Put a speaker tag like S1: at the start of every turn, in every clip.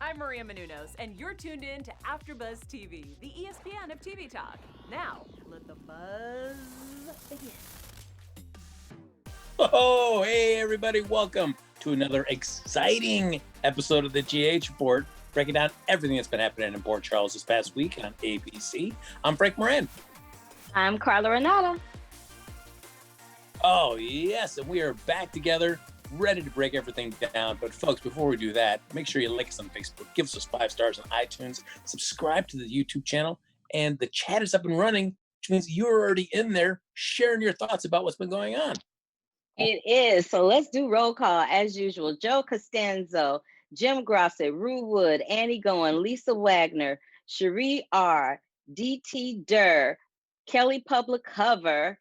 S1: I'm Maria Menounos, and you're tuned in to AfterBuzz TV, the ESPN of TV talk. Now, let the buzz begin.
S2: Oh, hey everybody, welcome to another exciting episode of the GH Report, breaking down everything that's been happening in Port Charles this past week on ABC. I'm Frank Moran.
S3: I'm Carla Renata.
S2: Oh, yes, and we are back together, ready to break everything down. But folks, before we do that, make sure you like us on Facebook, give us those 5 stars on iTunes, subscribe to the YouTube channel, and the chat is up and running, which means you're already in there sharing your thoughts about what's been going on.
S3: It is. So let's do roll call as usual. Joe Costanzo, Jim Grosset, Rue Wood, Annie Goen, Lisa Wagner, Cherie R, DT Durr, Kelly Public Cover,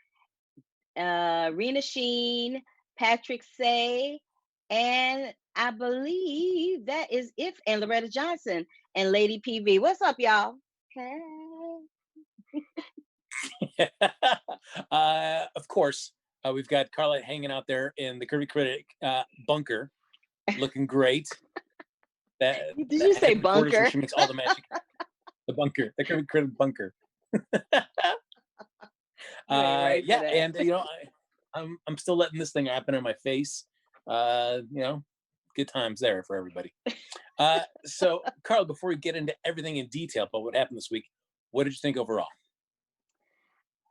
S3: Rena Sheen, Patrick Say, and I believe that is it, and Loretta Johnson and Lady PV. What's up, y'all? Hey.
S2: Of course, we've got Carla hanging out there in the Curvy Critic bunker, looking great.
S3: Did you say bunker?
S2: Where she makes all the magic. The bunker, the Curvy Critic bunker. Yeah, and I'm still letting this thing happen in my face. Good times there for everybody. So, Carla, before we get into everything in detail about what happened this week, what did you think overall?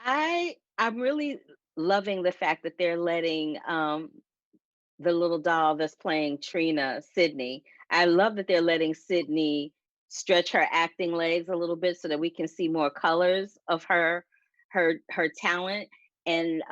S3: I'm really loving the fact that they're letting the little doll that's playing Trina, Sydney. I love that they're letting Sydney stretch her acting legs a little bit so that we can see more colors of her talent and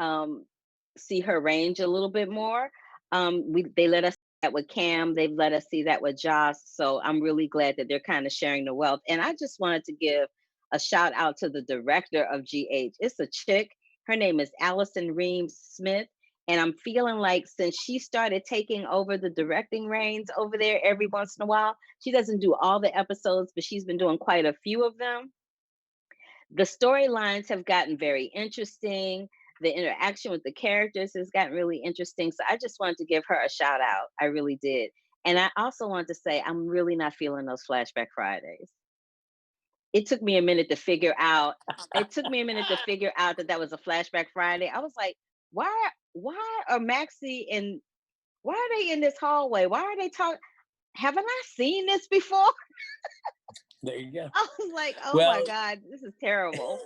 S3: see her range a little bit more. They let us see that with Cam. They've let us see that with Joss. So I'm really glad that they're kind of sharing the wealth. And I just wanted to give a shout out to the director of GH. It's a chick. Her name is Allison Reams Smith. And I'm feeling like since she started taking over the directing reins over there every once in a while, she doesn't do all the episodes, but she's been doing quite a few of them. The storylines have gotten very interesting. The interaction with the characters has gotten really interesting. So I just wanted to give her a shout out. I really did. And I also wanted to say I'm really not feeling those Flashback Fridays. It took me a minute to figure out. It took me a minute to figure out that was a Flashback Friday. I was like, why are Maxie and why are they in this hallway? Why are they talking? Haven't I seen this before?
S2: There you go.
S3: I was like, oh my God, this is terrible.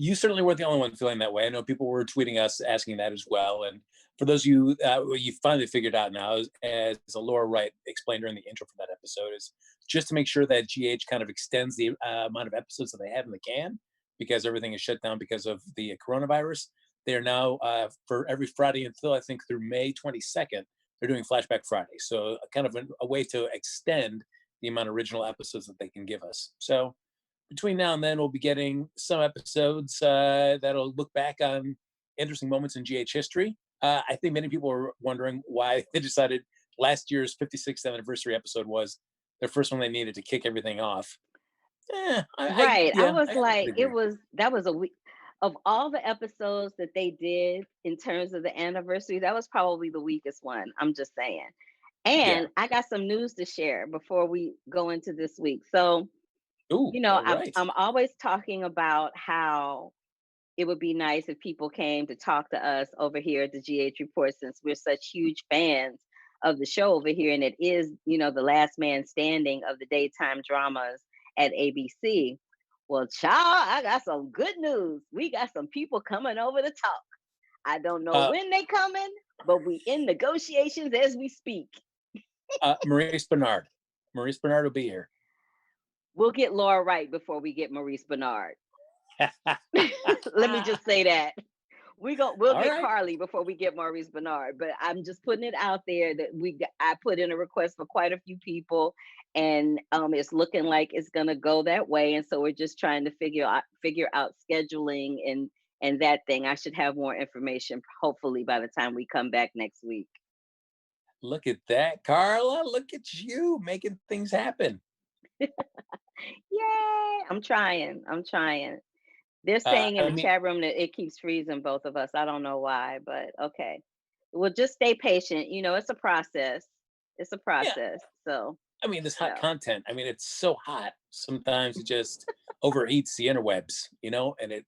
S2: You certainly weren't the only one feeling that way. I know people were tweeting us asking that as well. And for those of you, you finally figured out now, as Laura Wright explained during the intro for that episode, is just to make sure that GH kind of extends the amount of episodes that they have in the can, because everything is shut down because of the coronavirus. They are now, for every Friday until I think through May 22nd, they're doing Flashback Friday. So kind of a way to extend the amount of original episodes that they can give us. So between now and then, we'll be getting some episodes that'll look back on interesting moments in GH history. I think many people are wondering why they decided last year's 56th anniversary episode was their first one they needed to kick everything off.
S3: I was like, that was a week of all the episodes that they did in terms of the anniversary. That was probably the weakest one. I'm just saying. And I got some news to share before we go into this week. So, I'm always talking about how it would be nice if people came to talk to us over here at the GH Report, since we're such huge fans of the show over here. And it is, the last man standing of the daytime dramas at ABC. Well, child, I got some good news. We got some people coming over to talk. I don't know when they coming, but we in negotiations as we speak.
S2: Maurice Bernard. Maurice Bernard will be here.
S3: We'll get Laura Wright before we get Maurice Bernard. Let me just say that. We'll get Carly before we get Maurice Bernard. But I'm just putting it out there that I put in a request for quite a few people, and it's looking like it's gonna go that way. And so we're just trying to figure out scheduling and that thing. I should have more information hopefully by the time we come back next week.
S2: Look at that, Carla. Look at you making things happen.
S3: Yay! I'm trying. They're saying in the chat room that it keeps freezing both of us. I don't know why, but okay. Well, just stay patient. It's a process. So
S2: I mean, this hot
S3: No.
S2: content. I mean, it's so hot. Sometimes it just overheats the interwebs, and it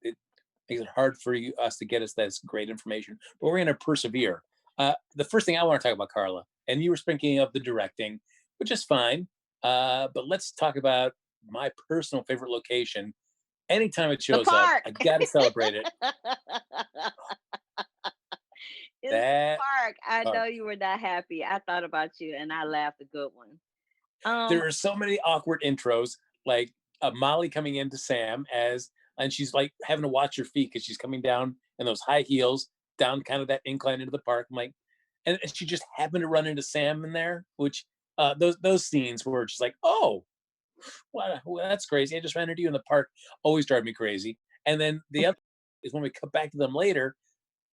S2: makes it hard for us to get us this great information. But we're going to persevere. The first thing I want to talk about, Carla, and you were speaking of the directing, which is fine. But let's talk about my personal favorite location. Anytime it
S3: The
S2: shows up,
S3: park.
S2: I got to celebrate it.
S3: It's the
S2: That
S3: park. I know
S2: park.
S3: you were not happy. I thought about you and I laughed a good one. Um,
S2: There are so many awkward intros, like Molly coming into Sam and she's like having to watch her feet because she's coming down in those high heels down kind of that incline into the park. I'm like, and she just happened to run into Sam in there, which those scenes were just like, oh, well, that's crazy. I just ran into you in the park. Always drive me crazy. And then the other is when we come back to them later,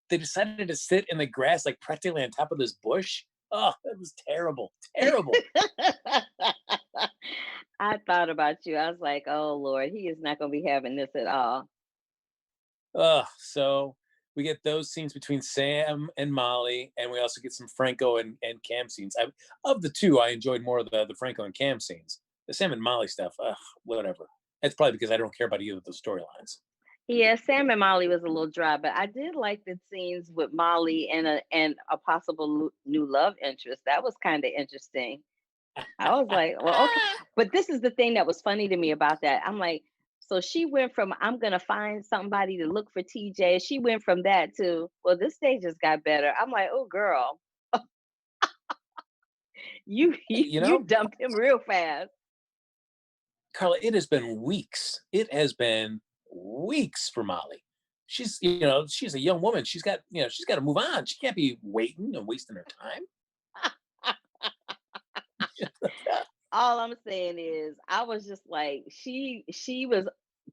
S2: they decided to sit in the grass like practically on top of this bush. Oh, that was terrible, terrible.
S3: I thought about you. I was like, oh Lord, he is not going to be having this at all.
S2: So we get those scenes between Sam and Molly, and we also get some Franco and Cam scenes. Of the two, I enjoyed more of the Franco and Cam scenes. The Sam and Molly stuff, whatever. That's probably because I don't care about either of the storylines.
S3: Yeah, Sam and Molly was a little dry, but I did like the scenes with Molly and a possible new love interest. That was kind of interesting. I was like, well, okay. But this is the thing that was funny to me about that. I'm like, so she went from I'm gonna find somebody to look for TJ. She went from that to, well, this day just got better. I'm like, oh girl, you
S2: Hey,
S3: you dumped him real fast.
S2: Carla, it has been weeks. It has been weeks for Molly. She's a young woman. She's got to move on. She can't be waiting and wasting her time.
S3: All I'm saying is I was just like, she was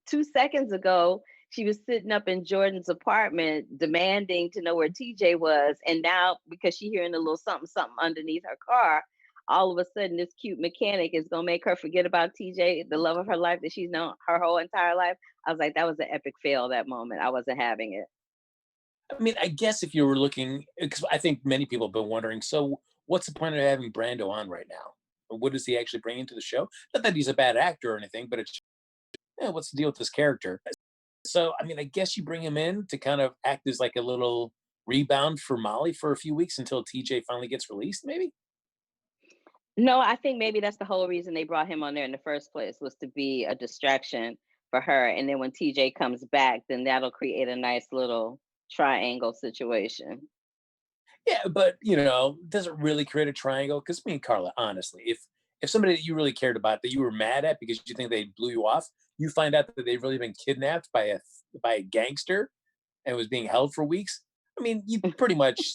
S3: 2 seconds ago, she was sitting up in Jordan's apartment demanding to know where TJ was. And now because she hearing a little something something underneath her car, all of a sudden this cute mechanic is gonna make her forget about TJ, the love of her life that she's known her whole entire life. I was like, that was an epic fail that moment. I wasn't having it.
S2: I mean, I guess if you were looking, because I think many people have been wondering, so what's the point of having Brando on right now? What does he actually bring into the show? Not that he's a bad actor or anything, but it's what's the deal with this character? So, I mean, I guess you bring him in to kind of act as like a little rebound for Molly for a few weeks until TJ finally gets released, maybe?
S3: No, I think maybe that's the whole reason they brought him on there in the first place was to be a distraction for her. And then when TJ comes back, then that'll create a nice little triangle situation.
S2: Yeah, but does it really create a triangle? Because me and Carla, honestly, if somebody that you really cared about that you were mad at because you think they blew you off, you find out that they've really been kidnapped by a gangster and was being held for weeks. I mean, you pretty much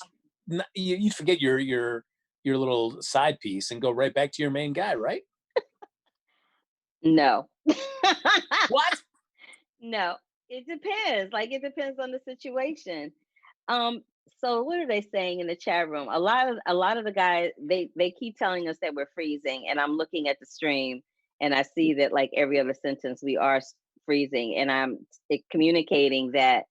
S2: you'd forget your little side piece and go right back to your main guy, right?
S3: No.
S2: What?
S3: No. It depends. Like it depends on the situation. Um, so what are they saying in the chat room? A lot of the guys they keep telling us that we're freezing, and I'm looking at the stream and I see that like every other sentence we are freezing, and I'm communicating that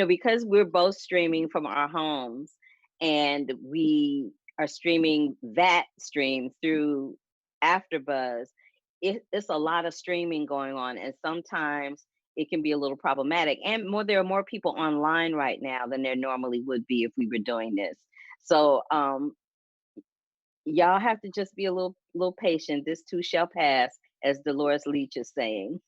S3: because we're both streaming from our homes and we are streaming that stream through AfterBuzz, it's a lot of streaming going on, and sometimes it can be a little problematic. And there are more people online right now than there normally would be if we were doing this. So y'all have to just be a little patient. This too shall pass, as Dolores Leach is saying.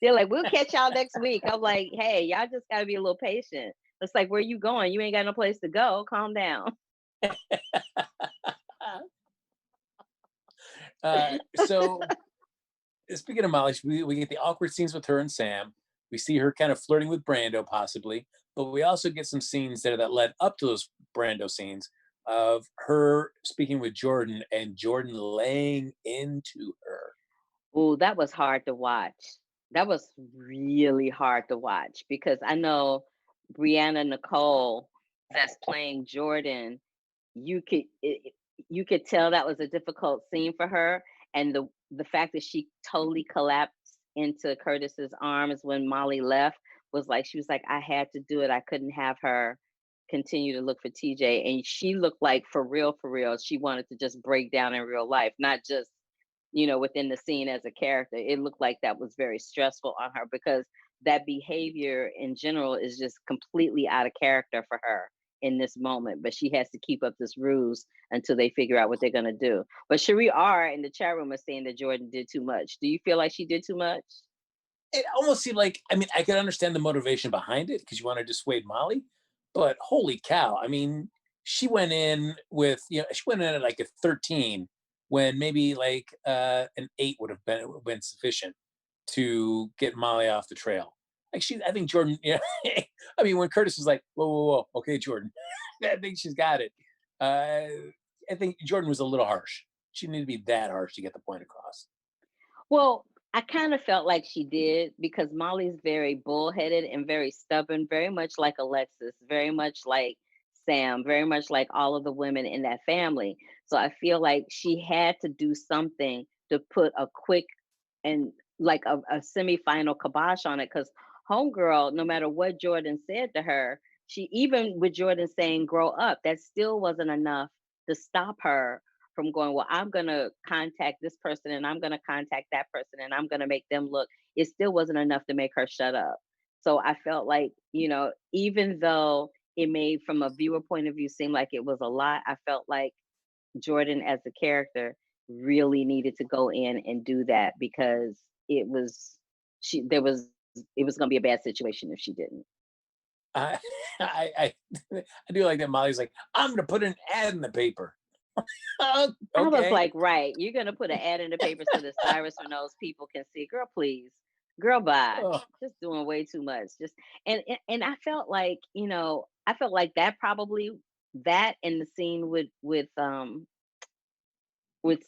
S3: They're like, we'll catch y'all next week. I'm like, hey, y'all just gotta be a little patient. It's like, where you going? You ain't got no place to go. Calm down.
S2: So speaking of Molly, we get the awkward scenes with her and Sam. We see her kind of flirting with Brando, possibly, but we also get some scenes that led up to those Brando scenes of her speaking with Jordan and Jordan laying into her.
S3: Oh, that was hard to watch. That was really hard to watch because I know Brianna Nicole that's playing Jordan. You could tell that was a difficult scene for her, and the fact that she totally collapsed into Curtis's arms when Molly left was like she was like, I had to do it. I couldn't have her continue to look for TJ. And she looked like for real, she wanted to just break down in real life, not just, within the scene as a character. It looked like that was very stressful on her because that behavior in general is just completely out of character for her in this moment. But she has to keep up this ruse until they figure out what they're going to do. But Cherie R in the chat room is saying that Jordan did too much. Do you feel like she did too much?
S2: It almost seemed like, I mean, I could understand the motivation behind it because you want to dissuade Molly, but holy cow. I mean, she went in with, she went in at like a 13 when maybe like an 8 would have been sufficient to get Molly off the trail. Like I think Jordan, I mean, when Curtis was like, whoa, whoa, whoa, okay, Jordan, I think she's got it. I think Jordan was a little harsh. She didn't need to be that harsh to get the point across.
S3: Well, I kind of felt like she did because Molly's very bullheaded and very stubborn, very much like Alexis, very much like Sam, very much like all of the women in that family. So I feel like she had to do something to put a quick and like a semi-final kibosh on it because homegirl, no matter what Jordan said to her, she even with Jordan saying grow up, that still wasn't enough to stop her from going, well, I'm going to contact this person and I'm going to contact that person and I'm going to make them look. It still wasn't enough to make her shut up. So I felt like, even though it made from a viewer point of view seem like it was a lot, I felt like Jordan as a character really needed to go in and do that because it was it was going to be a bad situation if she didn't.
S2: I, I, I do like that. Molly's like, I'm going to put an ad in the paper.
S3: I was
S2: Okay.
S3: like, right, you're gonna put an ad in the paper so that Cyrus and those people can see. Girl, please, girl, bye.
S2: Oh,
S3: Just doing way too much. Just and I felt like, I felt like that probably that and the scene with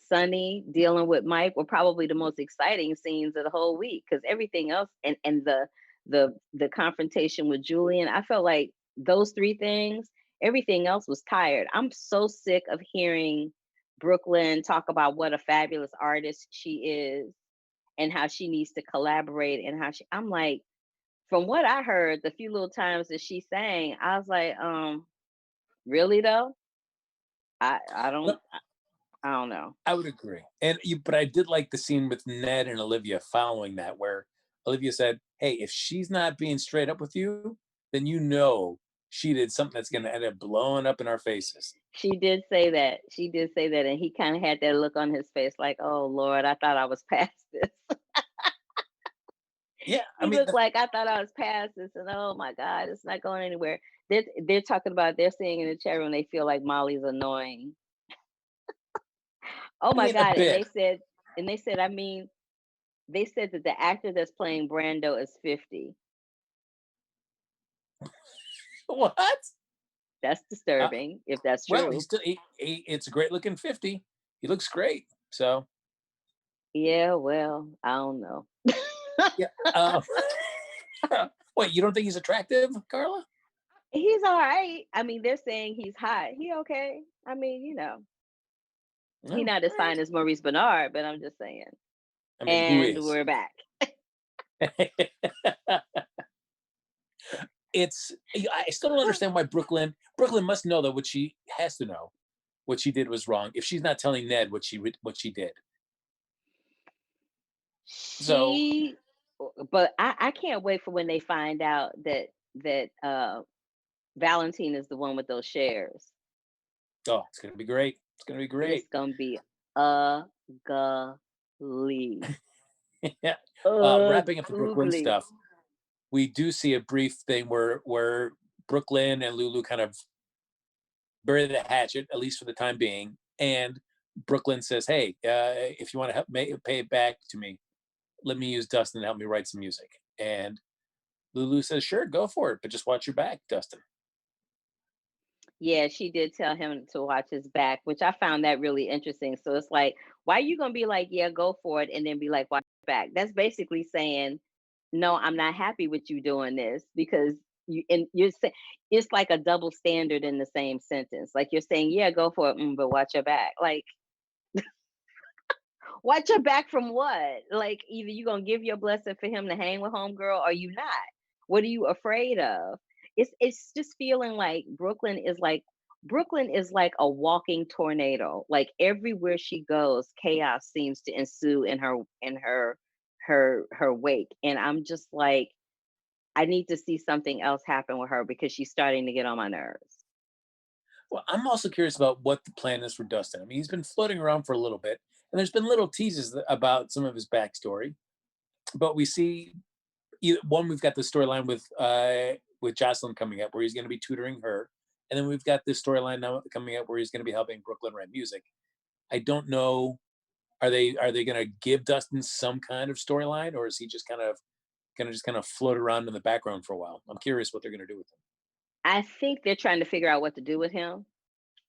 S3: Sonny dealing with Mike were probably the most exciting scenes of the whole week because everything else and the confrontation with Julian, I felt like those three things, everything else was tired. I'm so sick of hearing Brooklyn talk about what a fabulous artist she is and how she needs to collaborate and I'm like, from what I heard, the few little times that she sang, I was like, really though? I
S2: no,
S3: don't know.
S2: I would agree. But I did like the scene with Ned and Olivia following that, where Olivia said, hey, if she's not being straight up with you, then she did something that's going to end up blowing up in our faces.
S3: She did say that. She did say that. And he kind of had that look on his face like, oh, Lord, I thought I was past this.
S2: Yeah. I
S3: He
S2: mean,
S3: looked like I thought I was past this. And oh my God, it's not going anywhere. They're talking about, they're saying in the chat room, they feel like Molly's annoying. Oh my
S2: a
S3: God.
S2: bit.
S3: They said that the actor that's playing Brando is 50.
S2: What?
S3: That's
S2: Uh,
S3: disturbing if that's
S2: well, he's
S3: true.
S2: still, it's a great looking 50. He looks great. So,
S3: Yeah, well, I don't know.
S2: yeah. Wait, you don't think he's attractive, Carla?
S3: He's all right. I mean, they're saying he's hot. He okay. I mean, he
S2: No.
S3: not as fine as Maurice Bernard, but I'm just saying.
S2: I mean, who
S3: And
S2: is?
S3: we're back.
S2: I still don't understand why Brooklyn must know that what she has to know what she did was wrong if she's not telling Ned what she did. So,
S3: She, but I can't wait for when they find out that Valentine is the one with those shares.
S2: oh, it's gonna be great. It's gonna be
S3: It's
S2: great.
S3: gonna be ugly.
S2: Yeah. Wrapping up the Brooklyn
S3: Ugly.
S2: stuff, we do see a brief thing where Brooklyn and Lulu kind of bury the hatchet, at least for the time being. And Brooklyn says, "Hey, if you want to help pay it back to me, let me use Dustin to help me write some music." And Lulu says, "Sure, go for it, but just watch your back, Dustin."
S3: Yeah, she did tell him to watch his back, which I found that really interesting. So it's like, why are you gonna be like, yeah, go for it, and then be like, watch your back? That's basically saying, no, I'm not happy with you doing this because you're saying it's like a double standard in the same sentence. Like you're saying, yeah, go for it, but watch your back. Like, watch your back from what? Like, either you gonna give your blessing for him to hang with homegirl, or you not. What are you afraid of? it's just feeling like Brooklyn is like a walking tornado. Like everywhere she goes, chaos seems to ensue in her wake. And I'm just like, I need to see something else happen with her because she's starting to get on my nerves.
S2: Well, I'm also curious about what the plan is for Dustin. I mean, he's been floating around for a little bit, and there's been little teases about some of his backstory. But we see one, we've got the storyline with Jocelyn coming up, where he's going to be tutoring her, and then we've got this storyline now coming up where he's going to be helping Brooklyn write music. I don't know. Are they going to give Dustin some kind of storyline, or is he just kind of float around in the background for a while? I'm curious what they're going to do with him.
S3: I think they're trying to figure out what to do with him.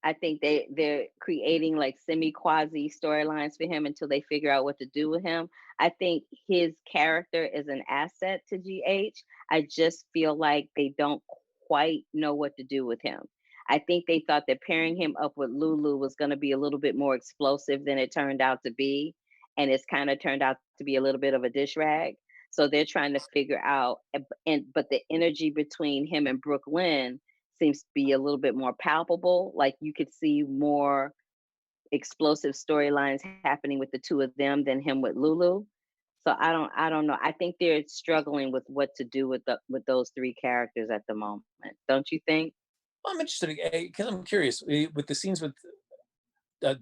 S3: I think they're creating like semi quasi storylines for him until they figure out what to do with him. I think his character is an asset to GH. I just feel like they don't quite know what to do with him. I think they thought that pairing him up with Lulu was going to be a little bit more explosive than it turned out to be, and it's kind of turned out to be a little bit of a dish rag. So they're trying to figure out, but the energy between him and Brooklyn seems to be a little bit more palpable. Like you could see more explosive storylines happening with the two of them than him with Lulu. So I don't know. I think they're struggling with what to do with those three characters at the moment. Don't you think?
S2: Well, I'm interested because I'm curious with the scenes with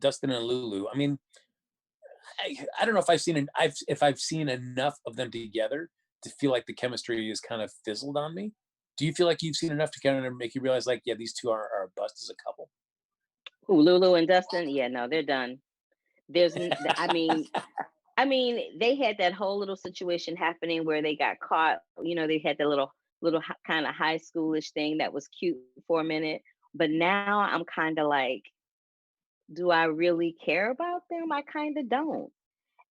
S2: Dustin and Lulu. I mean, I don't know if I've seen enough of them together to feel like the chemistry is kind of fizzled on me. Do you feel like you've seen enough to kind of make you realize, like, yeah, these two are a bust as a couple?
S3: Who, Lulu and Dustin? Yeah, no, they're done. I mean, they had that whole little situation happening where they got caught. They had the little kind of high schoolish thing that was cute for a minute, but now I'm kind of like, do I really care about them? I kind of don't.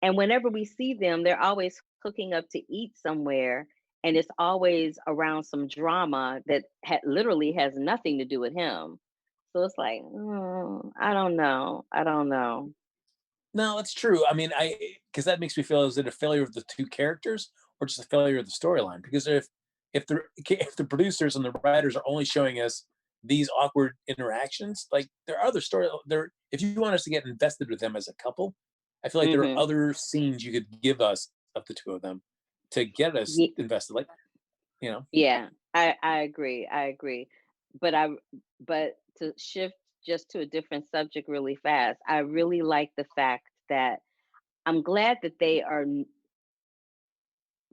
S3: And whenever we see them, they're always hooking up to eat somewhere, and it's always around some drama that literally has nothing to do with him. So it's like, I don't know. I don't know.
S2: No, that's true. I mean, I because that makes me feel, is it a failure of the two characters or just a failure of the storyline? Because if the producers and the writers are only showing us these awkward interactions, like there are other story there. If you want us to get invested with them as a couple, I feel like there are
S3: Hmm.
S2: other scenes you could give us of the two of them to get us invested. Like, you know,
S3: Yeah, I agree. I agree. But but to shift just to a different subject really fast, I really like the fact that I'm glad that they are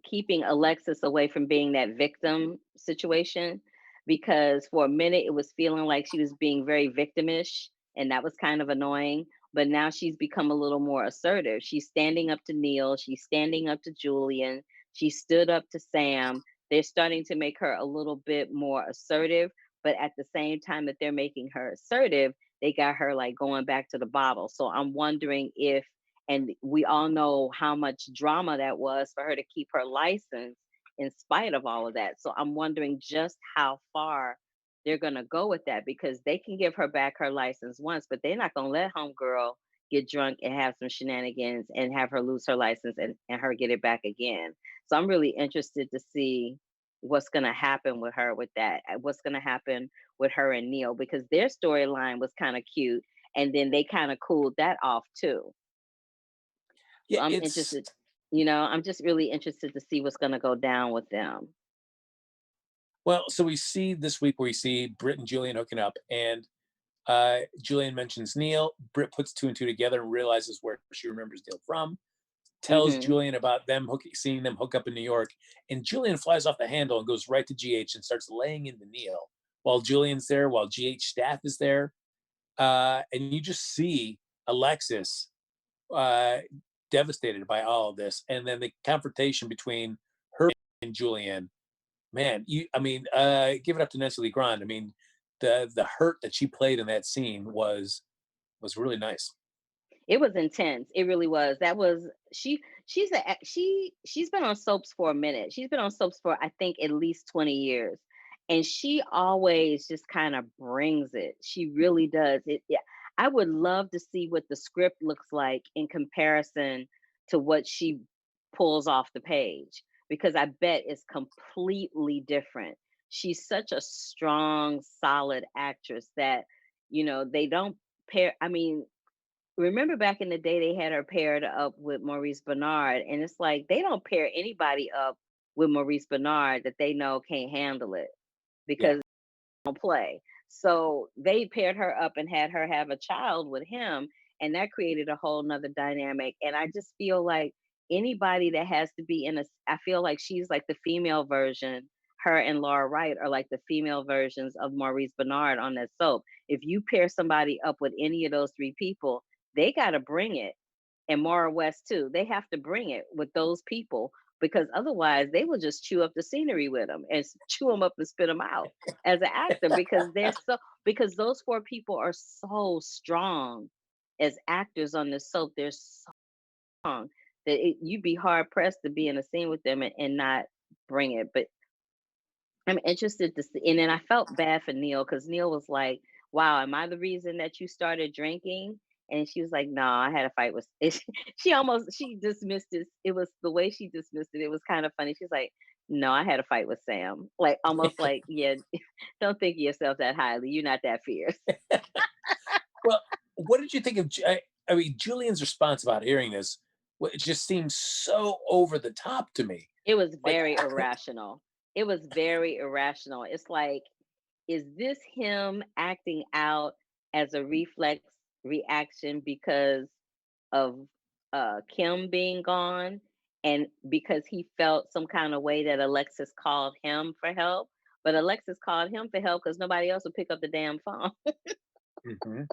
S3: keeping Alexis away from being that victim situation, because for a minute it was feeling like she was being very victimish, and that was kind of annoying. But now she's become a little more assertive. She's standing up to Neil, she's standing up to Julian, she stood up to Sam. They're starting to make her a little bit more assertive, but at the same time that they're making her assertive, they got her like going back to the bottle. So I'm wondering if, and we all know how much drama that was for her to keep her license in spite of all of that. So I'm wondering just how far they're going to go with that, because they can give her back her license once, but they're not going to let homegirl get drunk and have some shenanigans and have her lose her license and her get it back again. So I'm really interested to see what's going to happen with her with that. What's going to happen with her and Neil, because their storyline was kind of cute, and then they kind of cooled that off too.
S2: yeah,
S3: So I'm
S2: it's
S3: interested, I'm just really interested to see what's gonna go down with them.
S2: well. So we see this week where we see Britt and Julian hooking up, and Julian mentions Neil. Britt puts two and two together and realizes where she remembers Neil from. Tells
S3: Mhm.
S2: Julian about seeing them hook up in New York, and Julian flies off the handle and goes right to GH and starts laying into Neil while Julian's there, while GH staff is there, and you just see Alexis uh, devastated by all of this, and then the confrontation between her and Julian. Man, I mean, give it up to Nancy Lee Grand. I mean, the hurt that she played in that scene was really nice.
S3: It was intense. It really was. That was she's been on soaps for a minute. She's been on soaps for I think at least 20 years. And she always just kind of brings it. She really does. Yeah. I would love to see what the script looks like in comparison to what she pulls off the page, because I bet it's completely different. she's such a strong, solid actress that, they don't pair. I mean, remember back in the day, they had her paired up with Maurice Bernard, and it's like they don't pair anybody up with Maurice Bernard that they know can't handle it
S2: Yeah.
S3: because they don't play. So they paired her up and had her have a child with him, and that created a whole nother dynamic. And I just feel like anybody that has to be I feel like she's like the female version. Her and Laura Wright are like the female versions of Maurice Bernard on that soap. If you pair somebody up with any of those three people, they got to bring it. And Maura West too. They have to bring it with those people because otherwise they will just chew up the scenery with them and chew them up and spit them out as an actor because those four people are so strong as actors on the soap. They're so strong that you'd be hard pressed to be in a scene with them and not bring it. But I'm interested to see. And then I felt bad for Neil because Neil was like, "Wow, am I the reason that you started drinking?" And she was like, "No, I had a fight with." She dismissed it. It was the way she dismissed it. It was kind of funny. She's like, "No, I had a fight with Sam." Like almost like, "Yeah, don't think of yourself that highly. You're not that fierce."
S2: Well, what did you think of? I mean, Julian's response about hearing this, it just seems so over the top to me.
S3: It was
S2: Like,
S3: very irrational. It was very irrational. It's like, is this him acting out as a reflex reaction because of Kim being gone and because he felt some kind of way that Alexis called him for help? But Alexis called him for help because nobody else would pick up the damn phone.
S2: mhm,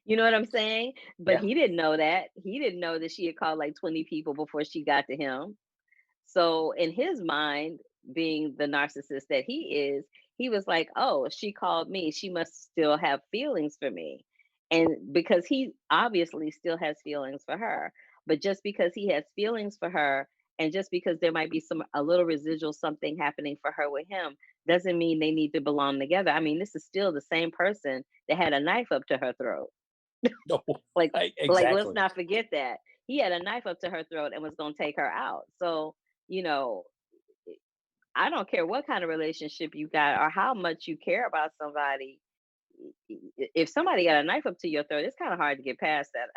S3: You know what I'm saying? But
S2: yeah,
S3: he didn't know that. He didn't know that she had called like 20 people before she got to him. So in his mind, being the narcissist that he is, he was like, "Oh, she called me. She must still have feelings for me." And because he obviously still has feelings for her, but just because he has feelings for her and just because there might be a little residual something happening for her with him doesn't mean they need to belong together. I mean, this is still the same person that had a knife up to her throat.
S2: no,
S3: Like let's
S2: exactly.
S3: not forget that. He had a knife up to her throat and was going to take her out. So, you know, I don't care what kind of relationship you got or how much you care about somebody. If somebody got a knife up to your throat, it's kind of hard to get past that.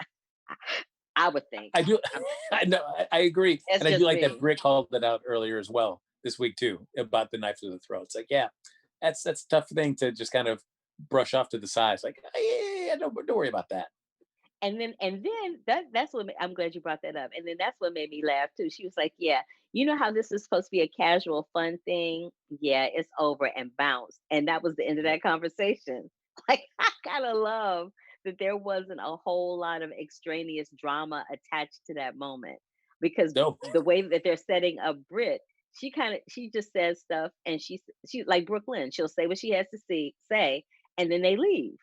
S3: I would think.
S2: I do.
S3: Um,
S2: I know. I agree,
S3: That's
S2: and I do
S3: just
S2: like that
S3: me.
S2: Brick called it out earlier as well this week too about the knife to the throat. It's like, yeah, that's a tough thing to just kind of brush off to the side. It's like, yeah, don't worry about that.
S3: And then that's what I'm glad you brought that up. And then that's what made me laugh too. She was like, "Yeah, you know how this is supposed to be a casual, fun thing? Yeah, it's over and bounced." And that was the end of that conversation. Like I kind of love that there wasn't a whole lot of extraneous drama attached to that moment because
S2: No,
S3: the way that they're setting up Brit, she just says stuff and she like Brooklyn, she'll say what she has to say, and then they leave.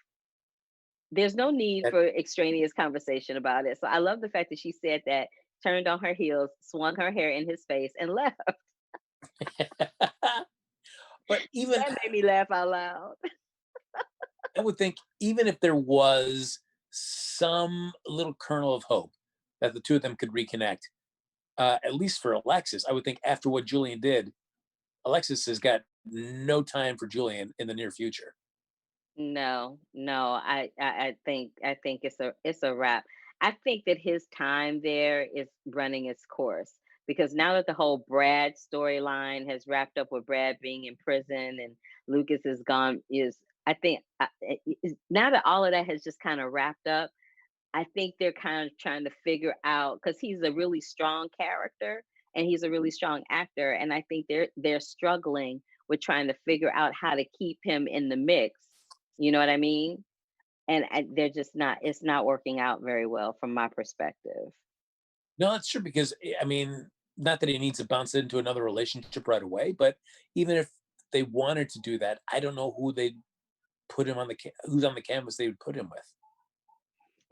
S3: There's no need
S2: that,
S3: for extraneous conversation about it. So I love the fact that she said that, turned on her heels, swung her hair in his face, and left.
S2: but even
S3: That made me laugh out loud.
S2: I would think even if there was some little kernel of hope that the two of them could reconnect, at least for Alexis, I would think after what Julian did, Alexis has got no time for Julian in the near future.
S3: No, no, I think it's a wrap. I think that his time there is running its course because now that the whole Brad storyline has wrapped up with Brad being in prison and Lucas is gone, is I think now that all of that has just kind of wrapped up, I think they're kind of trying to figure out because he's a really strong character and he's a really strong actor, and I think they're struggling with trying to figure out how to keep him in the mix. You know what I mean? And they're just not. It's not working out very well from my perspective.
S2: No, that's true because I mean, not that he needs to bounce into another relationship right away, but even if they wanted to do that, I don't know who they'd put him on who's on the canvas they would put him with.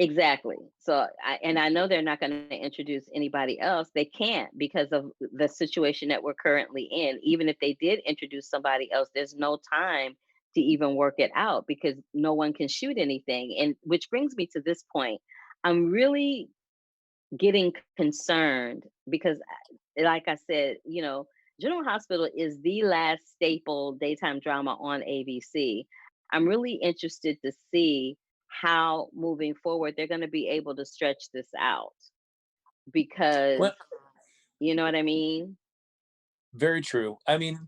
S3: Exactly. So, I know they're not going to introduce anybody else. They can't because of the situation that we're currently in. Even if they did introduce somebody else, there's no time to even work it out because no one can shoot anything. And which brings me to this point. I'm really getting concerned because, like I said, General Hospital is the last staple daytime drama on ABC. I'm really interested to see how moving forward they're going to be able to stretch this out because
S2: Well,
S3: you know what I mean?
S2: very true. I mean,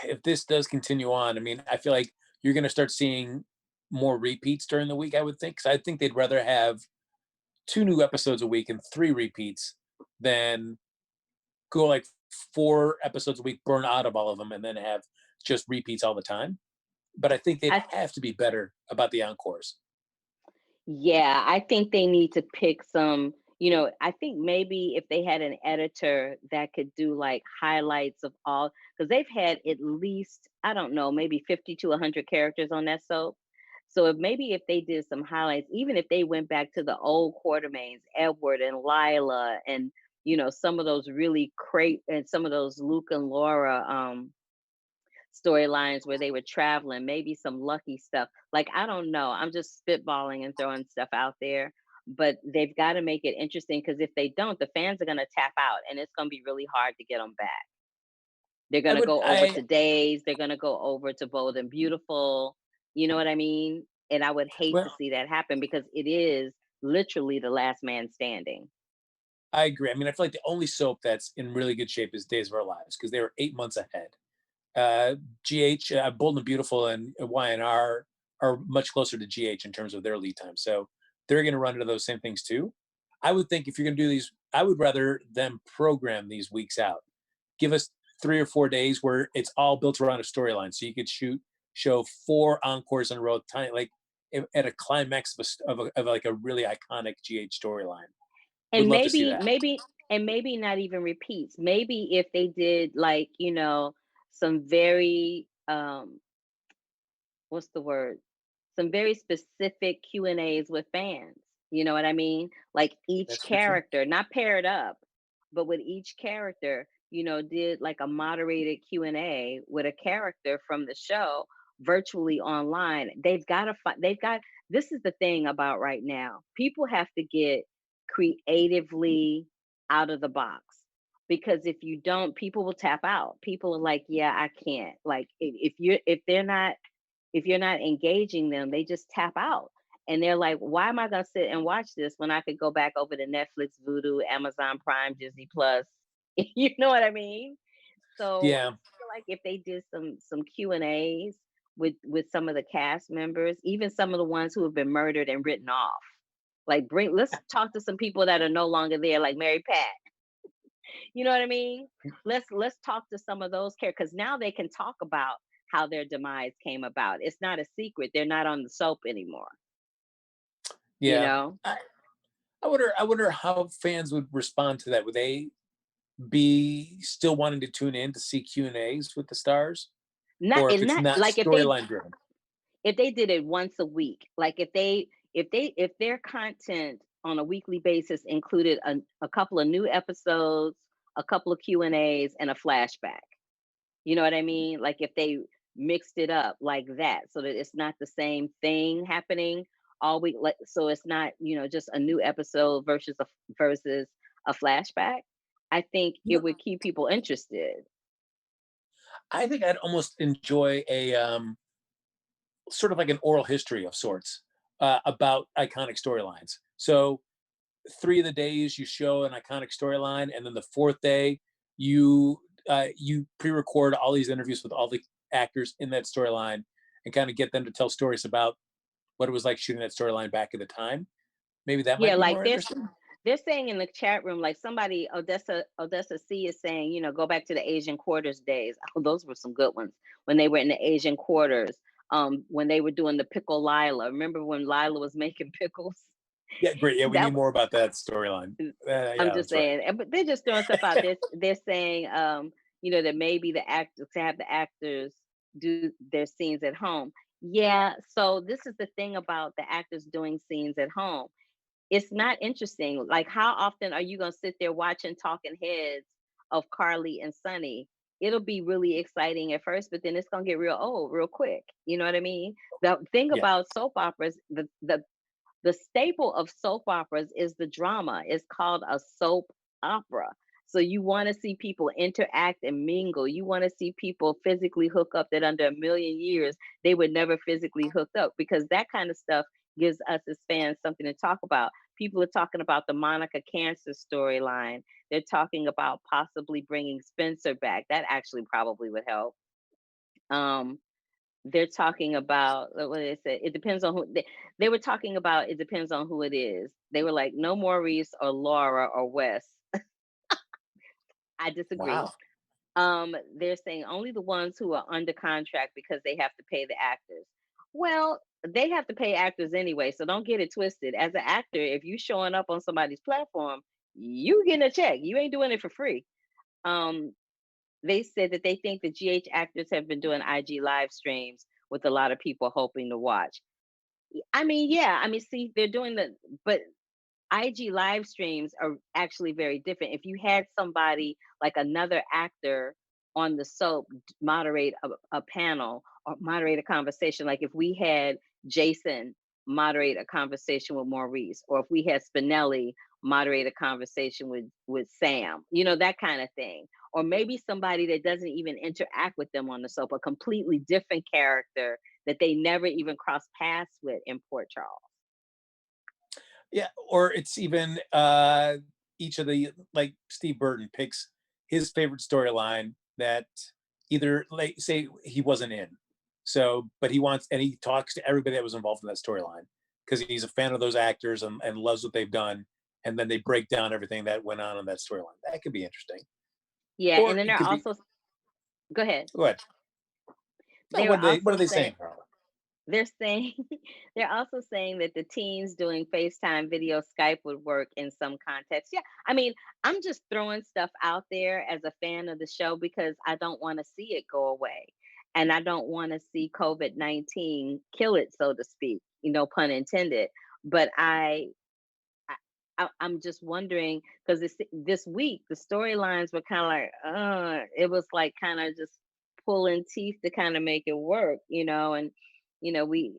S2: if this does continue on, I mean, I feel like you're going to start seeing more repeats during the week, I would think. 'Cause I think they'd rather have 2 new episodes a week and 3 repeats than go like 4 episodes a week, burn out of all of them, and then have just repeats all the time. But I think they'd
S3: I
S2: have to be better about the encores.
S3: Yeah, I think they need to pick some, I think maybe if they had an editor that could do like highlights of all, because they've had at least, I don't know, maybe 50 to 100 characters on that soap. So if they did some highlights, even if they went back to the old Quartermains, Edward and Lila, and some of those really great, and some of those Luke and Laura storylines where they were traveling, maybe some lucky stuff. Like, I don't know. I'm just spitballing and throwing stuff out there. But they've got to make it interesting because if they don't, the fans are going to tap out and it's going to be really hard to get them back. They're
S2: I
S3: going to
S2: would,
S3: go over
S2: I
S3: to Days, they're going to go over to Bold and Beautiful. You know what I mean? And I would hate to
S2: well,
S3: see that happen because it is literally the last man standing.
S2: I agree. I mean, I feel like the only soap that's in really good shape is Days of Our Lives because they were 8 months ahead. GH, Bold and Beautiful, and YNR are much closer to GH in terms of their lead time. So they're going to run into those same things too. I would think if you're going to do these, I would rather them program these weeks out. Give us 3 or 4 days where it's all built around a storyline. So you could show 4 encores in a row, like at a climax of like a really iconic GH storyline. Would
S3: And
S2: love to see
S3: maybe
S2: that.
S3: maybe and maybe not even repeats. Maybe if they did like, some very what's the word? Some very specific Q&As with fans. You know what I mean? Like each
S2: That's true.
S3: character, not paired up, but with each character, did like a moderated Q&A with a character from the show virtually online. They've got this is the thing about right now. People have to get creatively out of the box because if you don't, people will tap out. People are like, yeah, I can't. Like if you're not engaging them, they just tap out. And they're like, why am I going to sit and watch this when I could go back over to Netflix, Vudu, Amazon Prime, Disney Plus? You know what I mean? So I
S2: Yeah.
S3: feel like if they did some Q&As with some of the cast members, even some of the ones who have been murdered and written off. Like let's talk to some people that are no longer there, like Mary Pat. You know what I mean? Let's talk to some of those characters because now they can talk about how their demise came about. It's not a secret. They're not on the soap anymore. You
S2: Yeah.
S3: know,
S2: I, I wonder how fans would respond to that. Would they be still wanting to tune in to see Q&As with the stars,
S3: not
S2: or if
S3: and
S2: it's
S3: not
S2: not
S3: like
S2: storyline driven?
S3: if they did it once a week, like if their content on a weekly basis included a couple of new episodes, a couple of Q&As, and a flashback. You know what I mean? Like if they mixed it up like that so that it's not the same thing happening all week. Like so it's not, just a new episode versus a flashback. I think
S2: You
S3: it
S2: know,
S3: would keep people interested.
S2: I think I'd almost enjoy a sort of like an oral history of sorts about iconic storylines. So 3 of the days you show an iconic storyline, and then the fourth day you pre-record all these interviews with all the actors in that storyline and kind of get them to tell stories about what it was like shooting that storyline back at the time. Maybe that
S3: Yeah,
S2: might be
S3: like
S2: more interesting.
S3: they're saying in the chat room, like somebody, Odessa C is saying, go back to the Asian quarters days. Oh, those were some good ones when they were in the Asian quarters. When they were doing the pickle Lila. Remember when Lila was making pickles?
S2: Yeah, great. Yeah, we
S3: That
S2: need more about that storyline.
S3: I'm
S2: Yeah,
S3: just
S2: that's right.
S3: saying, but they're just throwing stuff out there. They're saying, that maybe the actors to have the actors do their scenes at home. Yeah. So this is the thing about the actors doing scenes at home. It's not interesting. Like, how often are you gonna sit there watching talking heads of Carly and Sonny? It'll be really exciting at first, but then it's gonna get real old real quick. You know what I mean? The thing
S2: Yeah.
S3: about soap operas, the staple of soap operas is the drama. It's called a soap opera. So you want to see people interact and mingle. You want to see people physically hook up that under a million years they would never physically hook up, because that kind of stuff gives us as fans something to talk about. People are talking about the Monica cancer storyline. They're talking about possibly bringing Spencer back. That actually probably would help. Um, they're talking about what they said. It depends on who they were talking about. It depends on who it is. They were like, no Maurice or Laura or Wes. I disagree.
S2: Wow.
S3: They're saying only the ones who are under contract because they have to pay the actors. Well, they have to pay actors anyway, so don't get it twisted. As an actor, if you showing up on somebody's platform, you getting a check. You ain't doing it for free. Um, they said that they think the GH actors have been doing IG live streams with a lot of people hoping to watch. I mean, yeah, I mean, see, they're doing but IG live streams are actually very different. If you had somebody like another actor on the soap moderate a panel or moderate a conversation, like if we had Jason moderate a conversation with Maurice, or if we had Spinelli moderate a conversation with Sam, you know, that kind of thing. Or maybe somebody that doesn't even interact with them on the soap, a completely different character that they never even cross paths with in Port Charles.
S2: Yeah, or it's even each of the, like Steve Burton picks his favorite storyline that either, like, say he wasn't in, so but he wants, and he talks to everybody that was involved in that storyline because he's a fan of those actors and loves what they've done, and then they break down everything that went on in that storyline. That could be interesting.
S3: Yeah, and
S2: Or
S3: then
S2: it
S3: they're
S2: could be,
S3: also go ahead.
S2: go ahead. No,
S3: They were
S2: what
S3: also
S2: are they
S3: saying
S2: saying, Carla?
S3: they're saying they're also saying that the teens doing FaceTime video Skype would work in some contexts. Yeah, I mean, I'm just throwing stuff out there as a fan of the show because I don't want to see it go away. And I don't want to see COVID-19 kill it, so to speak, you know, pun intended. But I'm just wondering because this week the storylines were kind of like, it was like kind of just pulling teeth to kind of make it work, you know. And you know, we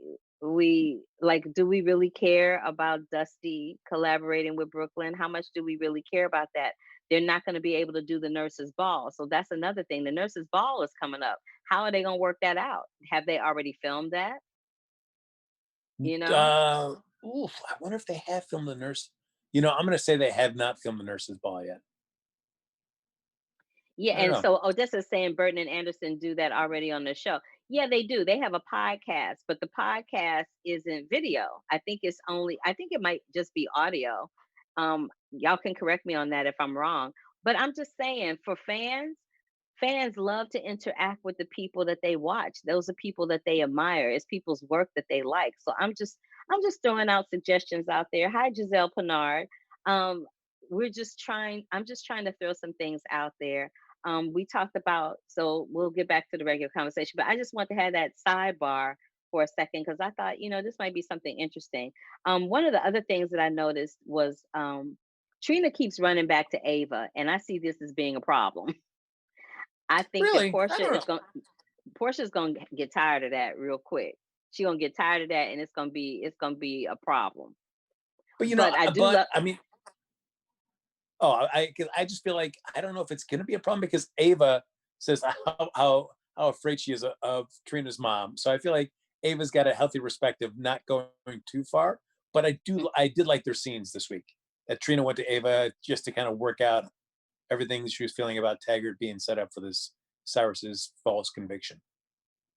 S3: like, do we really care about Dusty collaborating with Brooklyn? How much do we really care about that? They're not going to be able to do the nurses' ball, so that's another thing. The nurses' ball is coming up. How are they going to work that out? Have they already filmed that? You know?
S2: Uh, Oof, I wonder if they have filmed the nurse. You know, I'm going to say they have not filmed the nurse's ball yet.
S3: Yeah,
S2: I don't
S3: and
S2: know.
S3: so Odessa's saying Burton and Anderson do that already on the show. Yeah, they do. They have a podcast, but the podcast isn't video. I think it might just be audio. Y'all can correct me on that if I'm wrong. But I'm just saying, for fans love to interact with the people that they watch. Those are people that they admire. It's people's work that they like. So I'm just throwing out suggestions out there. Hi, Giselle Pinard. Um, I'm just trying to throw some things out there. We talked about, so we'll get back to the regular conversation, but I just want to have that sidebar for a second because I thought, you know, this might be something interesting. One of the other things that I noticed was Trina keeps running back to Ava, and I see this as being a problem. I think that
S2: Really? I don't know.
S3: Portia's gonna get tired of that real quick. She's gonna get tired of that, and it's gonna be a problem.
S2: But you know,
S3: But I do
S2: but
S3: love.
S2: I mean, oh, 'cause I just feel like I don't know if it's going to be a problem because Ava says how afraid she is of Trina's mom. So I feel like Ava's got a healthy respect of not going too far. But I did like their scenes this week. That Trina went to Ava just to kind of work out everything she was feeling about Taggert being set up for this Cyrus's false conviction.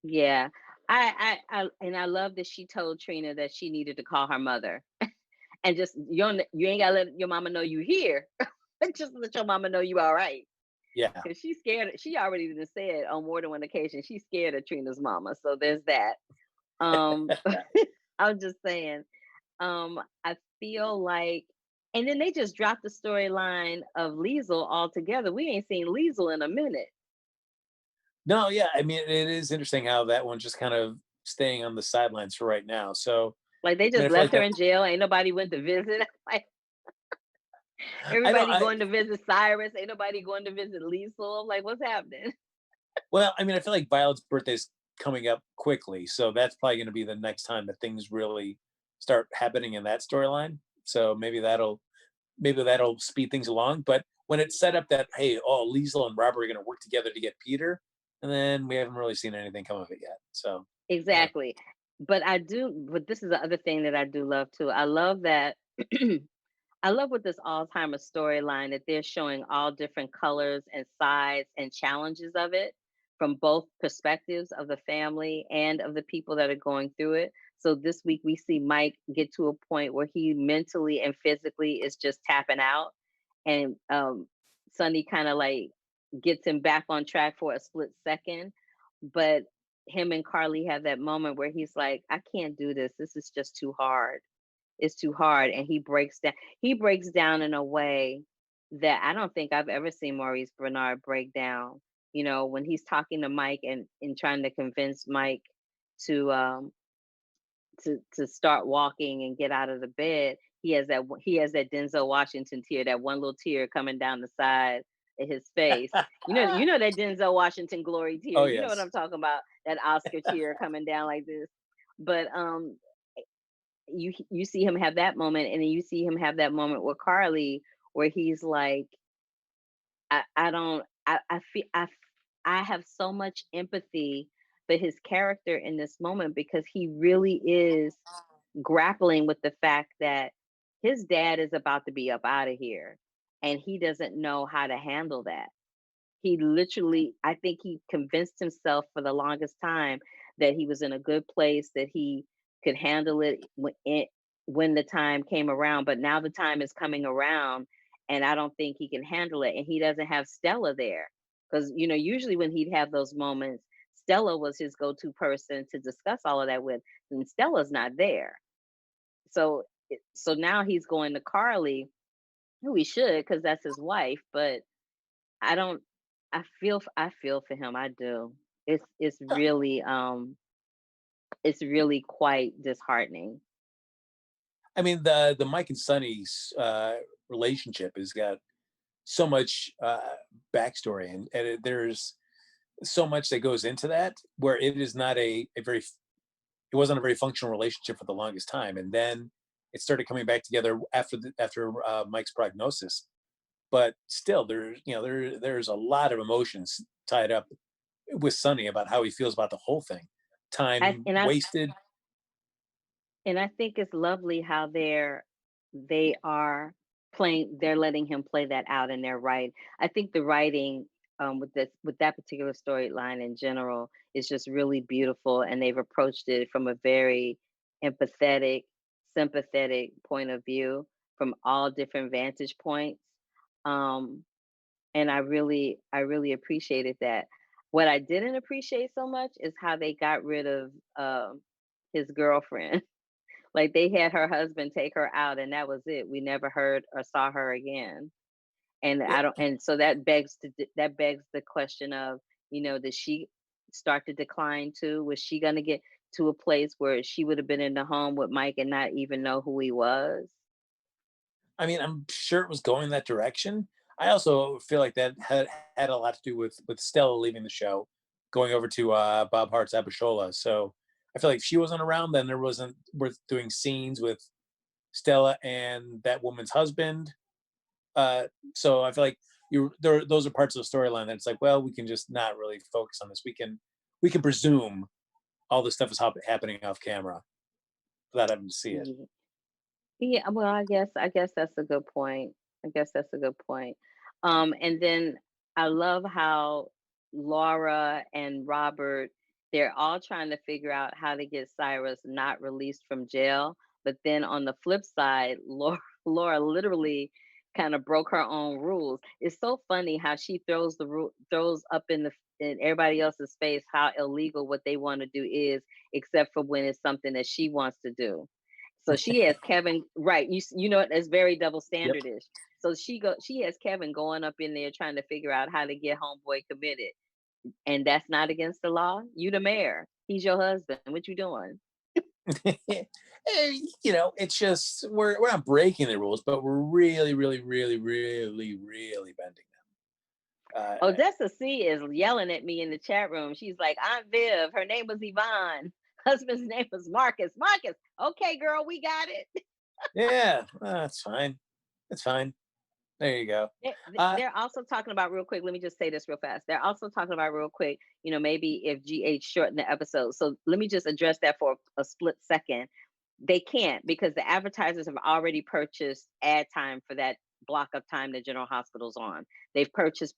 S3: Yeah, and I love that she told Trina that she needed to call her mother, and just you ain't gotta let your mama know you here. Just let your mama know you all right.
S2: Yeah.
S3: Because she's scared. She already done said on more than one occasion she's scared of Trina's mama. So there's that. Um, I'm just saying. I feel like, and then they just dropped the storyline of Liesel altogether. We ain't seen Liesel in a minute.
S2: No, yeah. I mean, it is interesting how that one's just kind of staying on the sidelines for right now. So,
S3: Like they
S2: I mean,
S3: just
S2: I feel like
S3: left her
S2: that.
S3: in jail. Ain't nobody went to visit. Like
S2: I know.
S3: everybody going to visit Cyrus. Ain't nobody going to visit Liesel. Like what's happening?
S2: Well, I mean, I feel like Violet's birthday's coming up quickly, so that's probably going to be the next time that things really start happening in that storyline. So maybe that'll maybe that'll speed things along. But when it's set up that, hey, oh, Liesel and Robert are going to work together to get Peter, and then we haven't really seen anything come of it yet. So
S3: Exactly. But this is the other thing that I do love too. I love that I love with this Alzheimer's storyline that they're showing all different colors and sides and challenges of it from both perspectives of the family and of the people that are going through it. So this week we see Mike get to a point where he mentally and physically is just tapping out, and Sonny kind of like gets him back on track for a split second. But him and Carly have that moment where he's like, I can't do this. This is just too hard. It's too hard. And he breaks down. He breaks down in a way that I don't think I've ever seen Maurice Bernard break down. You know, when he's talking to Mike and trying to convince Mike to to start walking and get out of the bed, he has that Denzel Washington tear, that one little tear coming down the side of his face. You know that Denzel Washington glory tear.
S2: oh
S3: You know what
S2: yes,
S3: I'm talking about? That Oscar tear coming down like this. But you see him have that moment, and then you see him have that moment with Carly where he's like, I don't I feel I have so much empathy for his character in this moment because he really is grappling with the fact that his dad is about to be up out of here and he doesn't know how to handle that. He literally, I think he convinced himself for the longest time that he was in a good place, that he could handle when the time came around. But now the time is coming around, and I don't think he can handle it. And he doesn't have Stella there because usually when he'd have those moments, Stella was his go-to person to discuss all of that with, and Stella's not there. So so now he's going to Carly, who he should because that's his wife, but I don't I feel for him. I do. It's really quite disheartening.
S2: I mean the Mike and Sonny's relationship has got so much backstory, and there's so much that goes into that where it is not a very it wasn't a very functional relationship for the longest time, and then it started coming back together after Mike's prognosis. But still, there's a lot of emotions tied up with Sonny about how he feels about the whole thing.
S3: I
S2: Time
S3: and I
S2: wasted.
S3: and I think it's lovely how they are playing, they're letting him play that out in their right. I think the writing with that particular storyline in general is just really beautiful, and they've approached it from a very empathetic, sympathetic point of view from all different vantage points. Um and I really appreciated that. What I didn't appreciate so much is how they got rid of his girlfriend. Like they had her husband take her out and that was it. We never heard or saw her again. And
S2: Yeah,
S3: I don't and so that begs the question of, did she start to decline too? Was she gonna get to a place where she would have been in the home with Mike and not even know who he was?
S2: I mean, I'm sure it was going that direction. I also feel like that had a lot to do with Stella leaving the show, going over to Bob Hart's Abishola. So I feel like if she wasn't around, then there wasn't worth doing scenes with Stella and that woman's husband. So I feel like those are parts of the storyline that it's like, well, we can just not really focus on this. We can presume all this stuff is happening off camera without having to see it.
S3: Ye- Yeah, well, I guess that's a good point. I guess that's a good point. And then I love how Laura and Robert, they're all trying to figure out how to get Cyrus not released from jail. But then on the flip side, Laura literally kind of broke her own rules. It's so funny how she throws up in everybody else's face how illegal what they want to do is, except for when it's something that she wants to do. So she has Kevin, right? You know that's very double
S2: Yep.
S3: standardish. So she has Kevin going up in there trying to figure out how to get homeboy committed, and that's not against the law. You the mayor, he's your husband. What you doing?
S2: It's just we're not breaking the rules, but we're really, really, really, really, really bending them.
S3: Odessa C is yelling at me in the chat room. She's like, "I'm Viv. Her name was Yvonne. Husband's name was Marcus. Marcus. Okay, girl, we got it."
S2: Yeah, that's fine. It's fine. There you go. Uh,
S3: They're also talking about real quick. Let me just say this real fast. They're also talking about real quick. Maybe if GH shortened the episode. So let me just address that for a split second. They can't because the advertisers have already purchased ad time for that block of time that General Hospital's on. They've purchased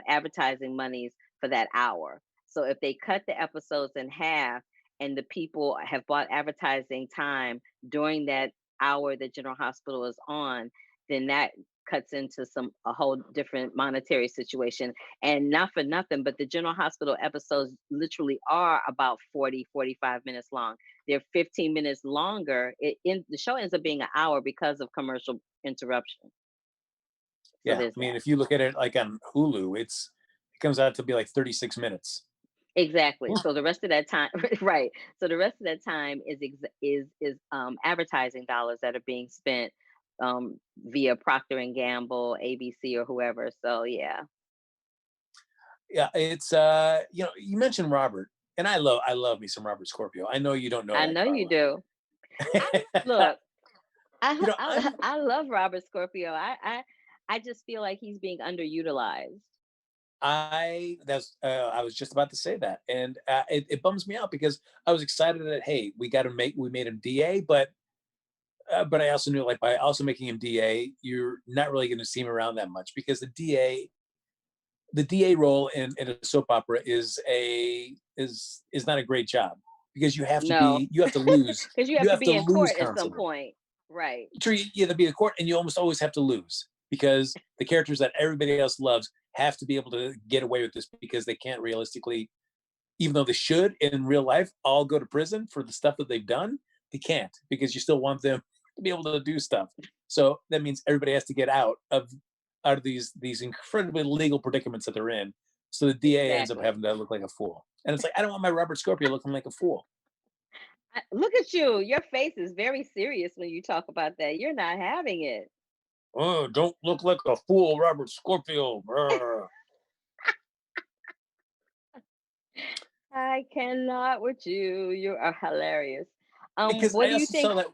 S3: advertising monies for that hour. So if they cut the episodes in half and the people have bought advertising time during that hour that General Hospital is on, then that cuts into a whole different monetary situation. And not for nothing, but the General Hospital episodes literally are about 40-45 minutes long. They're 15 minutes longer. The show ends up being an hour because of commercial interruption. So
S2: yeah,
S3: there's
S2: I mean,
S3: that.
S2: if you look at it like on Hulu, it comes out to be like 36 minutes.
S3: Exactly. So the rest of that time, right? So the rest of that time is advertising dollars that are being spent via Procter and Gamble, ABC, or whoever. So yeah,
S2: Yeah, it's you mentioned Robert, and I love me some Robert Scorpio. I know you don't know
S3: I
S2: that,
S3: know you do. I
S2: Carla.
S3: look. I
S2: I'm
S3: I love Robert Scorpio. I just feel like he's being underutilized.
S2: I was just about to say that, and it bums me out because I was excited that, hey, we made him DA, but I also knew, like, by also making him DA, you're not really going to see him around that much because the DA role in a soap opera is not a great job because
S3: No,
S2: you have to lose
S3: because you have to be in court at some
S2: constantly.
S3: point, right?
S2: True, you have to be in court, and you almost always have to lose because the characters that everybody else loves have to be able to get away with this because they can't realistically, even though they should in real life, all go to prison for the stuff that they've done. They can't because you still want them to be able to do stuff. So that means everybody has to get out of these incredibly legal predicaments that they're in. So the DA ends up
S3: Exactly.
S2: having to look like a fool, and it's like I don't want my Robert Scorpio looking like a fool.
S3: Look at you. Your face is very serious when you talk about that. You're not having it.
S2: Oh, don't look like a fool, Robert Scorpio. Brr.
S3: I cannot with you. You are hilarious.
S2: Because
S3: What
S2: I
S3: do you
S2: also
S3: think?
S2: saw that.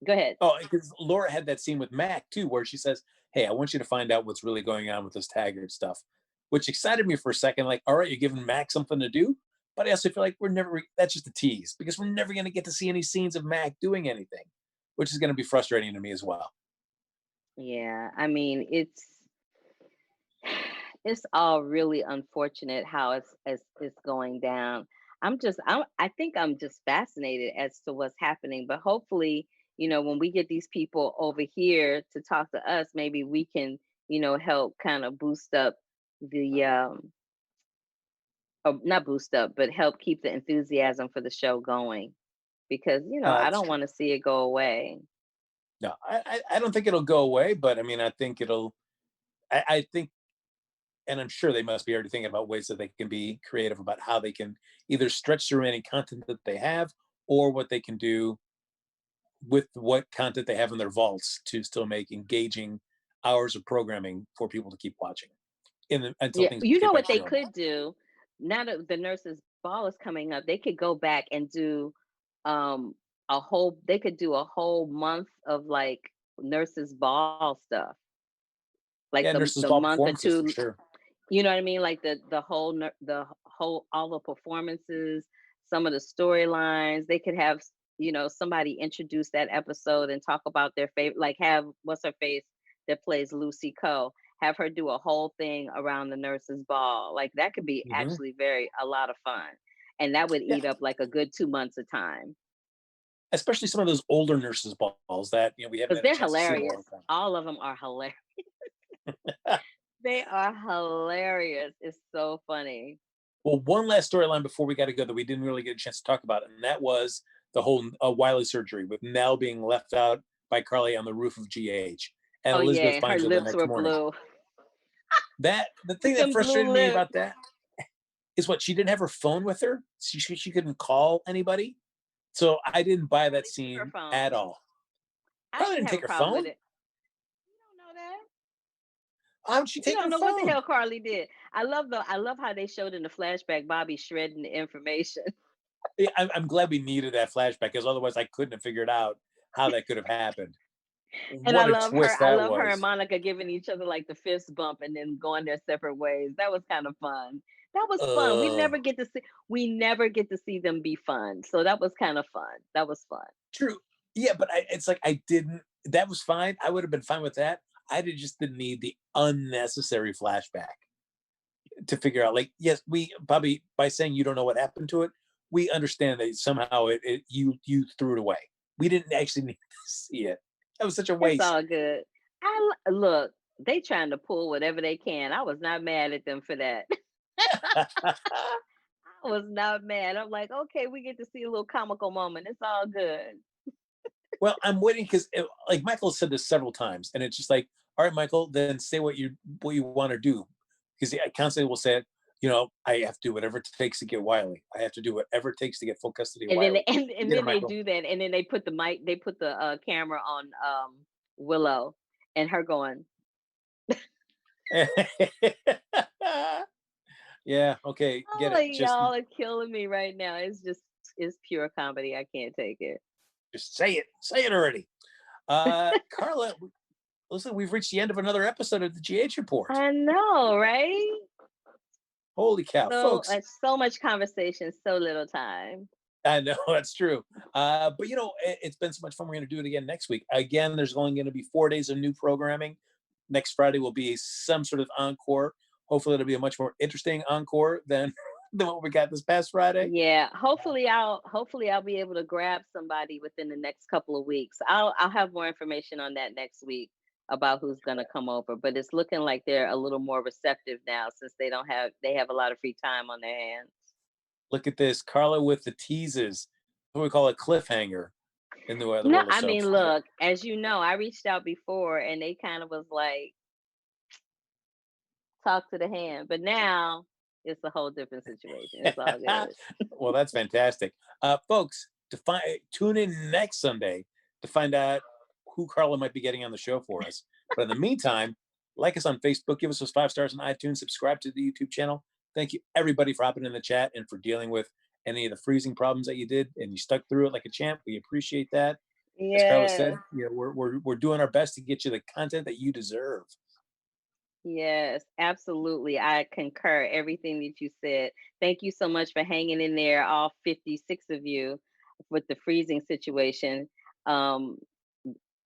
S3: Go ahead.
S2: Oh, because Laura had that scene with Mac too, where she says, "Hey, I want you to find out what's really going on with this Taggert stuff," which excited me for a second. Like, all right, you're giving Mac something to do, but I also feel like that's just a tease because we're never going to get to see any scenes of Mac doing anything, which is going to be frustrating to me as well.
S3: Yeah, I mean, it's all really unfortunate how it's going down. I think I'm just fascinated as to what's happening, but hopefully, when we get these people over here to talk to us, maybe we can, help kind of boost up the or not boost up, but help keep the enthusiasm for the show going because, I
S2: That's
S3: don't
S2: true.
S3: want to see it go away.
S2: No, I don't think it'll go away, but I mean, I think it'll. I think, and I'm sure they must be already thinking about ways that they can be creative about how they can either stretch the remaining content that they have or what they can do with what content they have in their vaults to still make engaging hours of programming for people to keep watching until
S3: Yeah,
S2: things
S3: you know
S2: get
S3: what
S2: back to
S3: they
S2: normal.
S3: could do now that the nurses ball is coming up, they could go back and do um they could do a whole month of like nurses ball stuff. Like
S2: Yeah,
S3: the
S2: nurses
S3: the
S2: ball
S3: month or
S2: performances for
S3: two,
S2: sure.
S3: you know what I mean? Like the whole all the performances, some of the storylines, they could have somebody introduce that episode and talk about their favorite, like have what's her face that plays Lucy Coe, have her do a whole thing around the nurses ball. Like that could be
S2: Hmm.
S3: actually a lot of fun. And that would
S2: Yeah,
S3: eat up like a good 2 months of time.
S2: especially some of those older nurses balls that we haven't
S3: Because
S2: had a
S3: they're
S2: chance to see in a
S3: hilarious.
S2: long time.
S3: All of them are hilarious. They are hilarious. It's so funny.
S2: Well, one last storyline before we got to go that we didn't really get a chance to talk about, and that was the whole Wiley surgery with Nell being left out by Carly on the roof of GH, and
S3: Oh yeah,
S2: Elizabeth
S3: and her
S2: finds her the
S3: lips
S2: next
S3: were
S2: morning.
S3: blue.
S2: That the thing
S3: With
S2: that
S3: them blue
S2: frustrated me
S3: lips.
S2: about that is what she didn't have her phone with her. She couldn't call anybody, so I didn't buy that
S3: They took her
S2: scene at
S3: phone.
S2: all.
S3: I
S2: Carly
S3: didn't
S2: didn't
S3: have
S2: take
S3: a
S2: her
S3: problem with
S2: phone.
S3: it. You don't know that.
S2: How would she
S3: You
S2: take
S3: don't
S2: her
S3: know what the
S2: phone?
S3: hell Carly did. I love how they showed in the flashback Bobby shredding the information.
S2: I'm glad we needed that flashback because otherwise I couldn't have figured out how that could have happened.
S3: And
S2: What a twist
S3: I
S2: that
S3: love her and
S2: was.
S3: Monica giving each other like the fist bump and then going their separate ways. That was kind of fun. That was fun.
S2: Uh,
S3: We never get to see them be fun. So that was kind of fun. That was fun.
S2: True. Yeah, but it's like I didn't. That was fine. I would have been fine with that. Just didn't need the unnecessary flashback to figure out. Like, yes, we Bobby, by saying you don't know what happened to it, we understand that somehow you threw it away. We didn't actually need to see it. That was such a
S3: It's
S2: waste.
S3: all good. Look, they trying to pull whatever they can. I was not mad at them for that. I was not mad. I'm like, okay, we get to see a little comical moment. It's all good.
S2: Well, I'm waiting because like Michael said this several times, and it's just like, all right, Michael, then say what you want to do, because I constantly will say it. I have to do whatever it takes to get Wiley. I have to do whatever it takes to get full custody of
S3: And then
S2: Wiley.
S3: and
S2: Get it,
S3: then they
S2: Michael.
S3: do that, and then they put the camera on Willow and her going,
S2: Yeah. Okay. Get
S3: oh,
S2: it.
S3: y'all are killing me right now. It's pure comedy. I can't take it.
S2: Just say it. Say it already. Carla, listen, we've reached the end of another episode of the GH Report.
S3: I know, right?
S2: Holy cow, folks.
S3: So much conversation, so little time.
S2: I know that's true. But it's been so much fun. We're going to do it again next week. Again, there's only going to be 4 days of new programming. Next Friday will be some sort of encore. Hopefully, it'll be a much more interesting encore than what we got this past Friday.
S3: Yeah, hopefully I'll be able to grab somebody within the next couple of weeks. I'll have more information on that next week about who's going to come over, but it's looking like they're a little more receptive now since they have a lot of free time on their hands.
S2: Look at this, Carla with the teases. What we call a cliffhanger in the world
S3: No,
S2: of
S3: I mean,
S2: soaps.
S3: look, as you know, I reached out before and they kind of was like, talk to the hand, but now it's a whole different situation. It's all good.
S2: Well, that's fantastic. Folks, tune in next Sunday to find out who Carla might be getting on the show for us. But in the meantime, like us on Facebook, give us those 5 stars on iTunes, subscribe to the YouTube channel. Thank you everybody for hopping in the chat and for dealing with any of the freezing problems that you did and you stuck through it like a champ. We appreciate that. As Carla said, we're doing our best to get you the content that you deserve.
S3: Yes, absolutely. I concur everything that you said. Thank you so much for hanging in there, all 56 of you, with the freezing situation.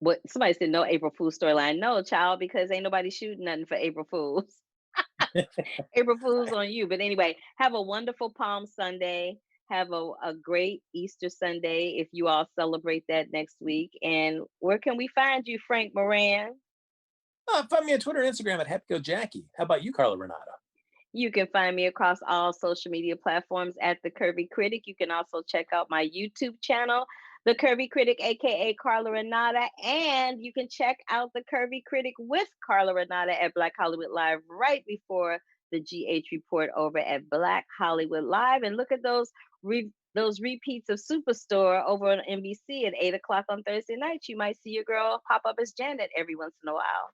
S3: What somebody said, no April Fool's storyline. No, child, because ain't nobody shooting nothing for April Fools. April Fool's on you. But anyway, have a wonderful Palm Sunday. Have a great Easter Sunday if you all celebrate that next week. And where can we find you, Frank Moran?
S2: Find me on Twitter and Instagram at HappyGoJackie. How about you, Carla Renata?
S3: You can find me across all social media platforms at The Curvy Critic. You can also check out my YouTube channel, The Curvy Critic, aka Carla Renata. And you can check out The Curvy Critic with Carla Renata at Black Hollywood Live right before the GH Report over at Black Hollywood Live. And look at those repeats of Superstore over on NBC at 8 o'clock on Thursday nights. You might see your girl pop up as Janet every once in a while.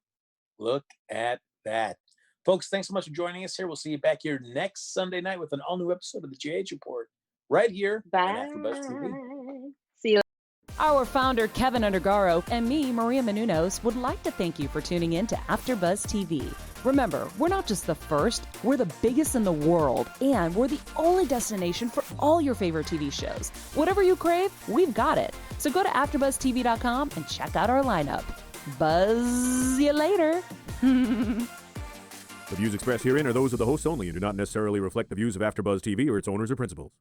S2: Look at that. Folks, thanks so much for joining us here. We'll see you back here next Sunday night with an all-new episode of the GH Report right here on AfterBuzz TV.
S3: See you.
S1: Our founder, Kevin Undergaro, and me, Maria Menounos, would like to thank you for tuning in to AfterBuzz TV. Remember, we're not just the first, we're the biggest in the world, and we're the only destination for all your favorite TV shows. Whatever you crave, we've got it. So go to AfterBuzzTV.com and check out our lineup. Buzz you later.
S4: The views expressed herein are those of the hosts only and do not necessarily reflect the views of AfterBuzz TV or its owners or principals.